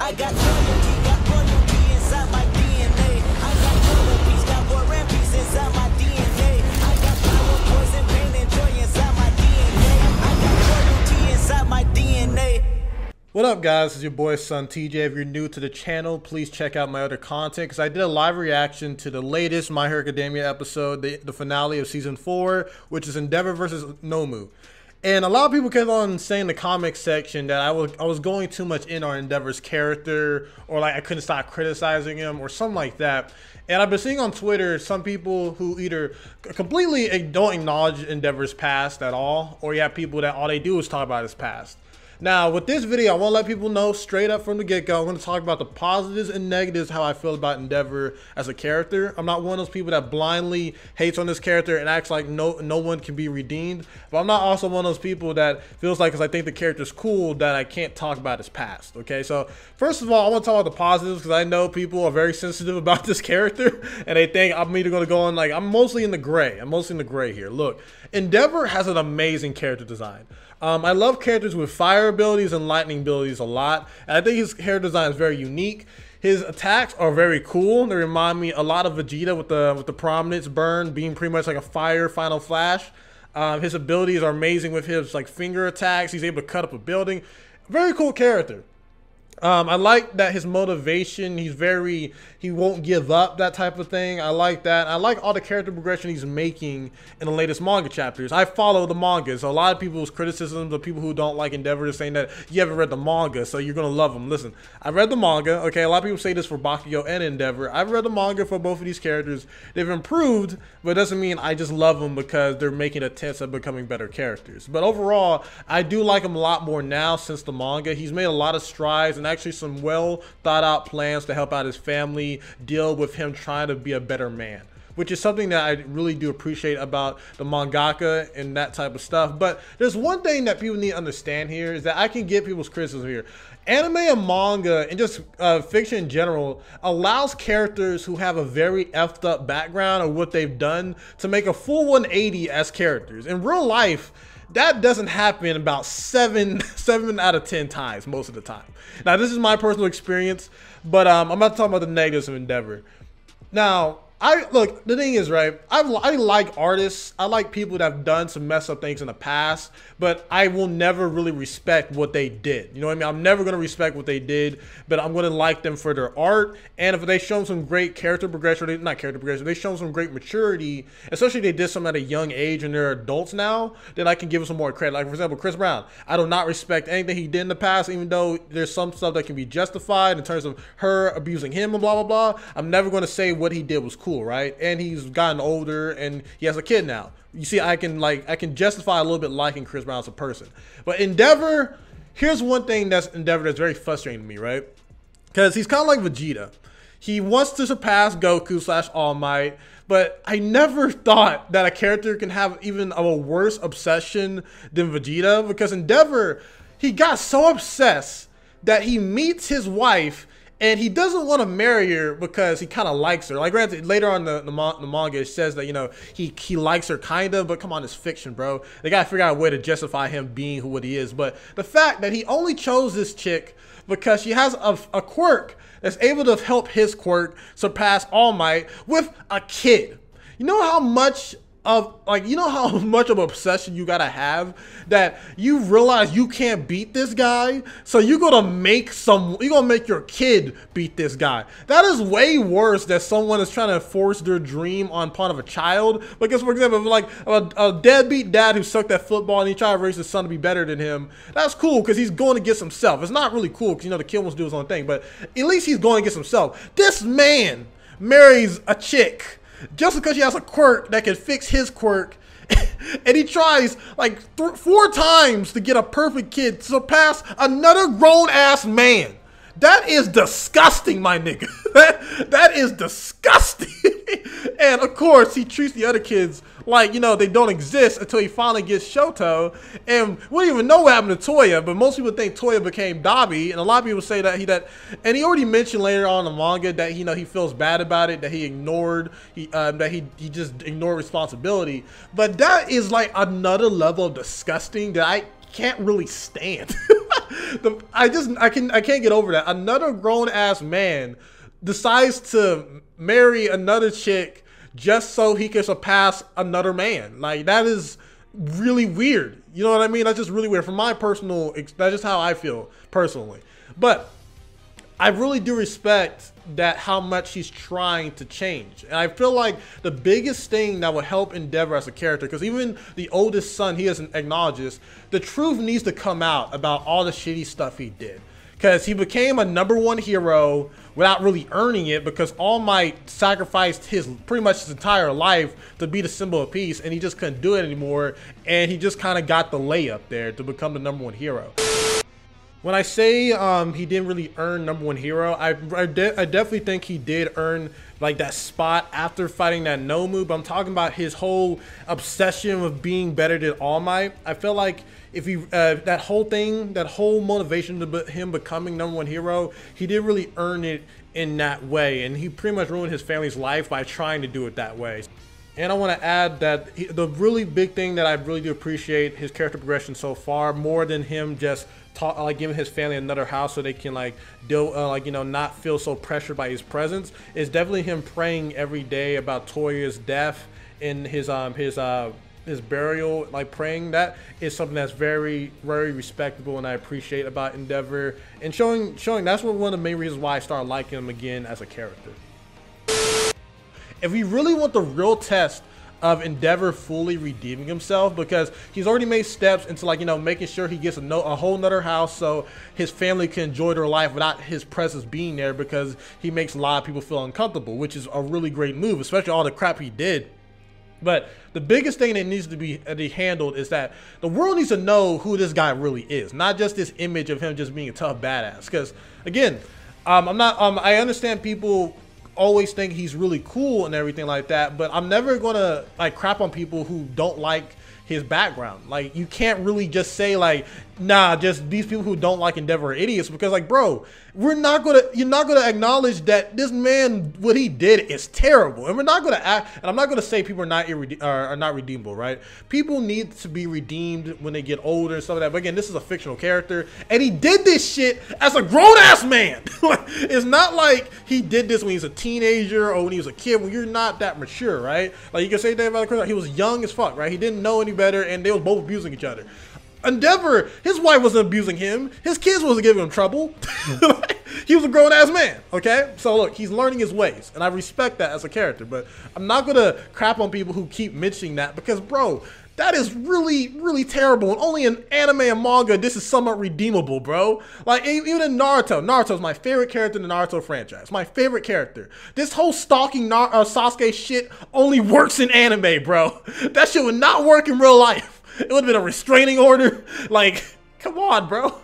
I got loyalty, got royalty inside my DNA. I got color peace, got war and peace inside my DNA. I got power, poison, pain, and joy inside my DNA. I got royalty inside my DNA. What up, guys? It's your boy SonTj. If you're new to the channel, please check out my other content because I did a live reaction to the latest My Hero Academia episode, the finale of season 4, which is Endeavor versus Nomu. And a lot of people kept on saying in the comment section that I was going too much in on Endeavor's character, or like I couldn't stop criticizing him or something like that. And I've been seeing on Twitter some people who either completely don't acknowledge Endeavor's past at all, or you have people that all they do is talk about his past. Now, with this video, I want to let people know straight up from the get-go, I'm going to talk about the positives and negatives, how I feel about Endeavor as a character. I'm not one of those people that blindly hates on this character and acts like no one can be redeemed. But I'm not also one of those people that feels like, because I think the character's cool, that I can't talk about his past. Okay, so first of all, I want to talk about the positives because I know people are very sensitive about this character and they think I'm either going to go on, like, I'm mostly in the gray. I'm mostly in the gray here. Look, Endeavor has an amazing character design. I love characters with fire abilities and lightning abilities a lot. And I think his character design is very unique. His attacks are very cool. They remind me a lot of Vegeta with the prominence burn being pretty much like a fire final flash. His abilities are amazing with his like finger attacks. He's able to cut up a building. Very cool character. I like that his motivation, he won't give up, that type of thing. I like that. I like all the character progression he's making in the latest manga chapters. I follow the manga, so a lot of people's criticisms of people who don't like Endeavor is saying that you haven't read the manga, so you're going to love him. Listen, I read the manga, okay? A lot of people say this for Bakugo and Endeavor. I've read the manga for both of these characters. They've improved, but it doesn't mean I just love them because they're making attempts at becoming better characters. But overall, I do like him a lot more now since the manga. He's made a lot of strides and actually some well thought out plans to help out his family deal with him trying to be a better man, which is something that I really do appreciate about the mangaka and that type of stuff. But there's one thing that people need to understand here is that I can get people's criticism here. Anime and manga and just fiction in general allows characters who have a very effed up background of what they've done to make a full 180 as characters. In real life, that doesn't happen about 7 out of 10 times most of the time. Now, this is my personal experience, but I'm about to talk about the negatives of Endeavor. Now, look, the thing is, right, I like artists. I like people that have done some messed up things in the past, but I will never really respect what they did. You know what I mean? I'm never going to respect what they did, but I'm going to like them for their art. And if they show some great character progression, not character progression, they show some great maturity, especially if they did something at a young age and they're adults now, then I can give them some more credit. Like, for example, Chris Brown. I do not respect anything he did in the past, even though there's some stuff that can be justified in terms of her abusing him and blah, blah, blah. I'm never going to say what he did was cool. Right, and he's gotten older and he has a kid now. You see, I can justify a little bit liking Chris Brown as a person. But Endeavor, here's one thing that's Endeavor that's very frustrating to me, right? Because he's kind of like Vegeta. He wants to surpass Goku / All Might, but I never thought that a character can have even a worse obsession than Vegeta, because Endeavor, he got so obsessed that he meets his wife and he doesn't want to marry her because he kind of likes her. Like, granted, later on the manga, it says that, you know, he likes her kind of, but come on, it's fiction, bro. They got to figure out a way to justify him being what he is. But the fact that he only chose this chick because she has a quirk that's able to help his quirk surpass All Might with a kid. You know how much of an obsession you gotta have that you realize you can't beat this guy, so you're gonna make your kid beat this guy. That is way worse than someone is trying to force their dream on part of a child. Because, for example, like a deadbeat dad who sucked at football and he tried to raise his son to be better than him, that's cool because he's going against himself. It's not really cool because, you know, the kid wants to do his own thing, but at least he's going against himself. This man marries a chick just because she has a quirk that can fix his quirk, and he tries like 4 times to get a perfect kid to surpass another grown-ass man. That is disgusting, my nigga. That is disgusting. And of course, he treats the other kids like, you know, they don't exist until he finally gets Shoto. And we don't even know what happened to Toya, but most people think Toya became Dabi, and a lot of people say that and he already mentioned later on in the manga that, you know, he feels bad about it, that he ignored, he just ignored responsibility. But that is like another level of disgusting that I can't really stand. I can't get over that. Another grown ass man decides to marry another chick just so he can surpass another man. Like, that is really weird. You know what I mean? That's just really weird. From my personal, that's just how I feel personally. But I really do respect that how much he's trying to change. And I feel like the biggest thing that will help Endeavor as a character, because even the oldest son, he doesn't acknowledge this, the truth needs to come out about all the shitty stuff he did. Because he became a #1 hero without really earning it, because All Might sacrificed pretty much his entire life to be the symbol of peace, and he just couldn't do it anymore, and he just kind of got the layup there to become the #1 hero. When I say he didn't really earn #1 hero, I definitely think he did earn like that spot after fighting that Nomu, but I'm talking about his whole obsession with being better than All Might. I feel like if he that whole motivation to him becoming #1 hero, he didn't really earn it in that way, and he pretty much ruined his family's life by trying to do it that way. And I want to add that the really big thing that I really do appreciate his character progression so far, more than him just like giving his family another house so they can like deal like, you know, not feel so pressured by his presence, is definitely him praying every day about Toya's death and his burial. Like, praying that is something that's very, very respectable, and I appreciate about Endeavor, and showing that's one of the main reasons why I started liking him again as a character. If we really want the real test of Endeavor fully redeeming himself, because he's already made steps into, like, you know, making sure he gets a whole nother house so his family can enjoy their life without his presence being there, because he makes a lot of people feel uncomfortable, which is a really great move, especially all the crap he did. But the biggest thing that needs to be handled is that the world needs to know who this guy really is, not just this image of him just being a tough badass. Because again, I understand people always think he's really cool and everything like that, but I'm never gonna like crap on people who don't like his background. Like, you can't really just say like, nah, just these people who don't like Endeavor are idiots, because like, bro, you're not gonna acknowledge that this man, what he did is terrible, and we're not gonna act. And I'm not gonna say people are not redeemable, right? People need to be redeemed when they get older and stuff like that. But again, this is a fictional character, and he did this shit as a grown ass man. It's not like he did this when he was a teenager or when he was a kid, when you're not that mature, right? Like, you can say that about Chris, he was young as fuck, right? He didn't know any better, and they was both abusing each other. Endeavor, his wife wasn't abusing him. His kids wasn't giving him trouble. He was a grown-ass man, okay? So look, he's learning his ways, and I respect that as a character, but I'm not gonna crap on people who keep mentioning that, because, bro, that is really, really terrible. And only in anime and manga, this is somewhat redeemable, bro. Like, even in Naruto's my favorite character in the Naruto franchise. My favorite character. This whole stalking Sasuke shit only works in anime, bro. That shit would not work in real life. It would have been a restraining order. Like, come on, bro.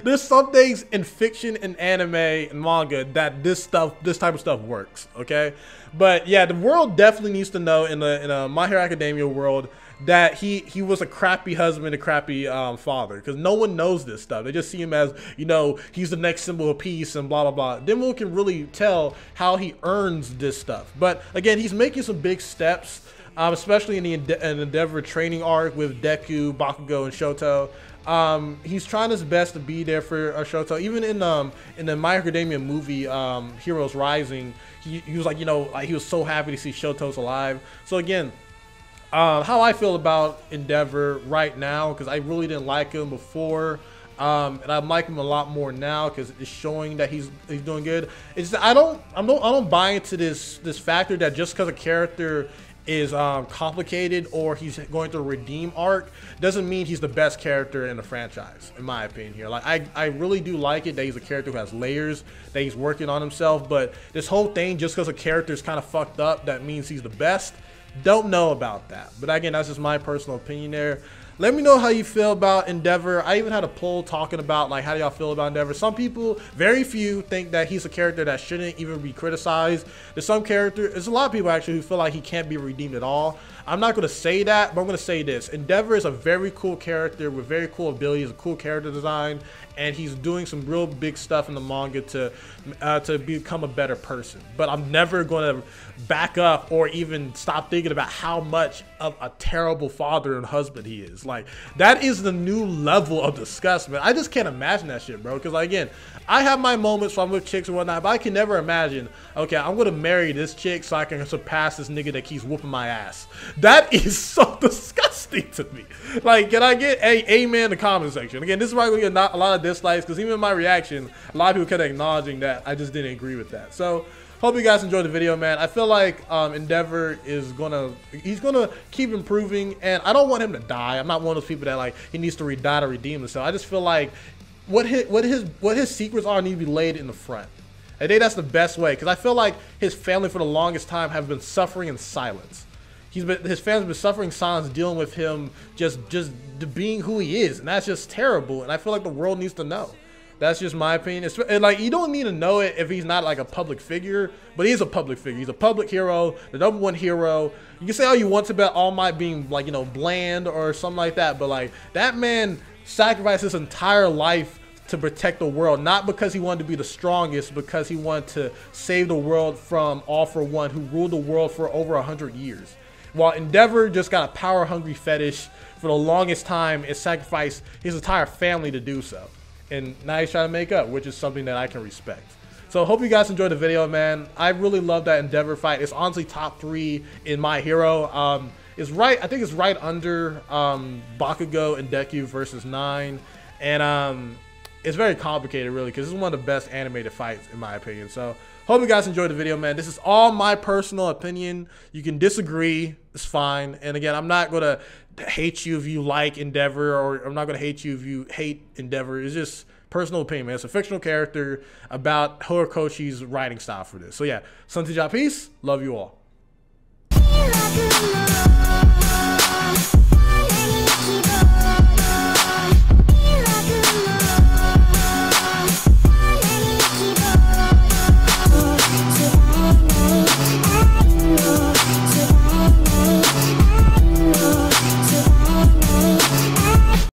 There's some things in fiction and anime and manga that this type of stuff works, okay? But yeah, the world definitely needs to know in a My Hero Academia world that he was a crappy husband, a crappy father, because no one knows this stuff. They just see him as, you know, he's the next symbol of peace and blah, blah, blah. Then we can really tell how he earns this stuff. But again, he's making some big steps. Especially in the Endeavor training arc with Deku, Bakugo, and Shoto. He's trying his best to be there for Shoto. Even in the My Hero Academia movie, Heroes Rising, he was like, you know, like, he was so happy to see Shoto's alive. So again, how I feel about Endeavor right now, because I really didn't like him before, and I like him a lot more now because it's showing that he's doing good. It's I don't buy into this factor that just because a character is complicated or he's going through a redeem arc doesn't mean he's the best character in the franchise, in my opinion here. Like, I really do like it that he's a character who has layers, that he's working on himself, but this whole thing, just because a character is kind of fucked up, that means he's the best, don't know about that. But again, that's just my personal opinion there. Let me know how you feel about Endeavor. I even had a poll talking about, like, how do y'all feel about Endeavor? Some people, very few, think that he's a character that shouldn't even be criticized. There's a lot of people actually who feel like he can't be redeemed at all. I'm not going to say that, but I'm going to say this. Endeavor is a very cool character with very cool abilities, a cool character design, and he's doing some real big stuff in the manga to become a better person. But I'm never going to back up or even stop thinking about how much of a terrible father and husband he is. Like, that is the new level of disgust, man. I just can't imagine that shit, bro. Because, like, again, I have my moments where I'm with chicks and whatnot, but I can never imagine, okay, I'm going to marry this chick so I can surpass this nigga that keeps whooping my ass. That is so disgusting to me. Like, can I get a amen in the comment section? Again, this is probably going to get a lot of dislikes, because even in my reaction, a lot of people kept acknowledging that I just didn't agree with that. So, hope you guys enjoyed the video, man. I feel like Endeavor is he's gonna keep improving, and I don't want him to die. I'm not one of those people that, like, he needs to die to redeem himself. I just feel like what his secrets are need to be laid in the front. I think that's the best way, because I feel like his family for the longest time have been suffering in silence. His family's been suffering in silence, dealing with him just being who he is, and that's just terrible. And I feel like the world needs to know. That's just my opinion. And, like, you don't need to know it if he's not, like, a public figure, but he is a public figure. He's a public hero, the #1 hero. You can say all you want about All Might being, like, you know, bland or something like that, but, like, that man sacrificed his entire life to protect the world, not because he wanted to be the strongest, because he wanted to save the world from All For One, who ruled the world for over 100 years. While Endeavor just got a power-hungry fetish for the longest time and sacrificed his entire family to do so. And now he's trying to make up, which is something that I can respect. So hope you guys enjoyed the video, man. I really love that Endeavor fight. It's honestly top 3 in My Hero. It's right, I think it's right under Bakugo and Deku versus 9. And it's very complicated, really, because this is one of the best animated fights, in my opinion. So hope you guys enjoyed the video, man. This is all my personal opinion. You can disagree. It's fine. And again, I'm not going to hate you if you like Endeavor, or I'm not going to hate you if you hate Endeavor. It's just personal opinion, man. It's a fictional character about Horikoshi's writing style for this. So yeah, SonTj, peace. Love you all.